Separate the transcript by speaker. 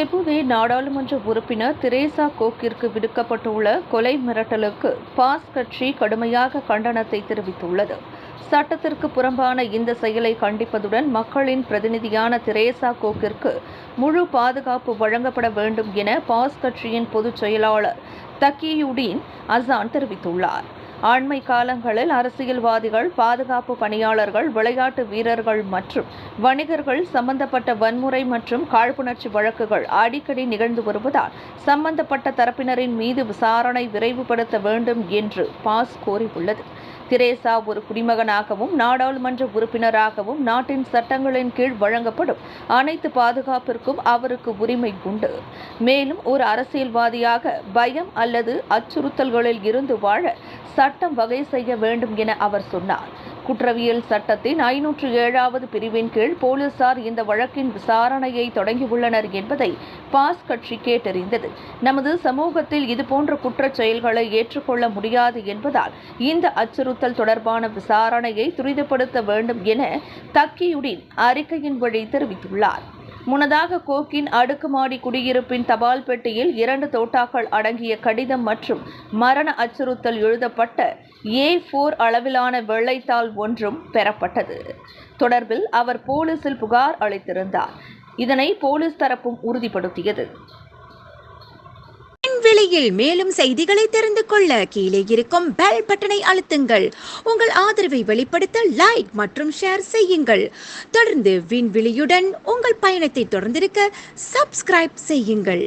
Speaker 1: இதேபோது நாடாளுமன்ற உறுப்பினர் தெரேசா கோக்கிற்கு விடுக்கப்பட்டுள்ள கொலை மிரட்டலுக்கு பாஸ் கட்சி கடுமையாக கண்டனத்தை தெரிவித்துள்ளது. சட்டத்திற்கு புறம்பான இந்த செயலை கண்டிப்பதுடன் மக்களின் பிரதிநிதியான தெரேசா கோக்கிற்கு முழு பாதுகாப்பு வழங்கப்பட வேண்டும் என பாஸ் கட்சியின் பொதுச் செயலாளர் தக்கியுடீன் அசான் தெரிவித்துள்ளார். அண்மை காலங்களில் அரசியல்வாதிகள், பாதுகாப்பு பணியாளர்கள், விளையாட்டு வீரர்கள் மற்றும் வணிகர்கள் சம்பந்தப்பட்ட வன்முறை மற்றும் காழ்ப்புணர்ச்சி வழக்குகள் அடிக்கடி நிகழ்ந்து வருவதால் சம்பந்தப்பட்ட தரப்பினரின் மீது விசாரணை விரைவுபடுத்த வேண்டும் என்று பாஸ் கோரியுள்ளது. தெரேசா ஒரு குடிமகனாகவும் நாடாளுமன்ற உறுப்பினராகவும் நாட்டின் சட்டங்களின் கீழ் வழங்கப்படும் அனைத்து பாதுகாப்பிற்கும் அவருக்கு உரிமை உண்டு. மேலும் ஒரு அரசியல்வாதியாக பயம் அல்லது அச்சுறுத்தல்களில் இருந்து வாழ சட்டம் வகை செய்ய வேண்டும் என அவர் சொன்னார். குற்றவியல் சட்டத்தின் 507வது பிரிவின் கீழ் போலீசார் இந்த வழக்கின் விசாரணையை தொடங்கியுள்ளனர் என்பதை பாஸ் கட்சி கேட்டறிந்தது. நமது சமூகத்தில் இதுபோன்ற குற்றச் செயல்களை ஏற்றுக்கொள்ள முடியாது என்பதால் இந்த அச்சுறுத்தல் தொடர்பான விசாரணையை துரிதப்படுத்த வேண்டும் என தக்கியுடீன் அறிக்கையின் வழி தெரிவித்துள்ளார். முன்னதாக கோக்கின் அடுக்குமாடி குடியிருப்பின் தபால் பெட்டியில் 2 தோட்டாக்கள் அடங்கிய கடிதம் மற்றும் மரண அச்சுறுத்தல் எழுதப்பட்ட A4 அளவிலான வெள்ளைத்தாள் ஒன்றும் பெறப்பட்டது. தொடர்பில் அவர் போலீசில் புகார் அளித்திருந்தார். இதனை போலீஸ் தரப்பும் உறுதிப்படுத்தியது.
Speaker 2: விலையில் மேலும் செய்திகளை தெரிந்து கொள்ள கீழே இருக்கும் பெல் பட்டனை அழுத்துங்கள். உங்கள் ஆதரவை வெளிப்படுத்த லைக் மற்றும் ஷேர் செய்யுங்கள். தொடர்ந்து விண்வெளியுடன் உங்கள் பயணத்தை தொடர்ந்திருக்க சப்ஸ்கிரைப் செய்யுங்கள்.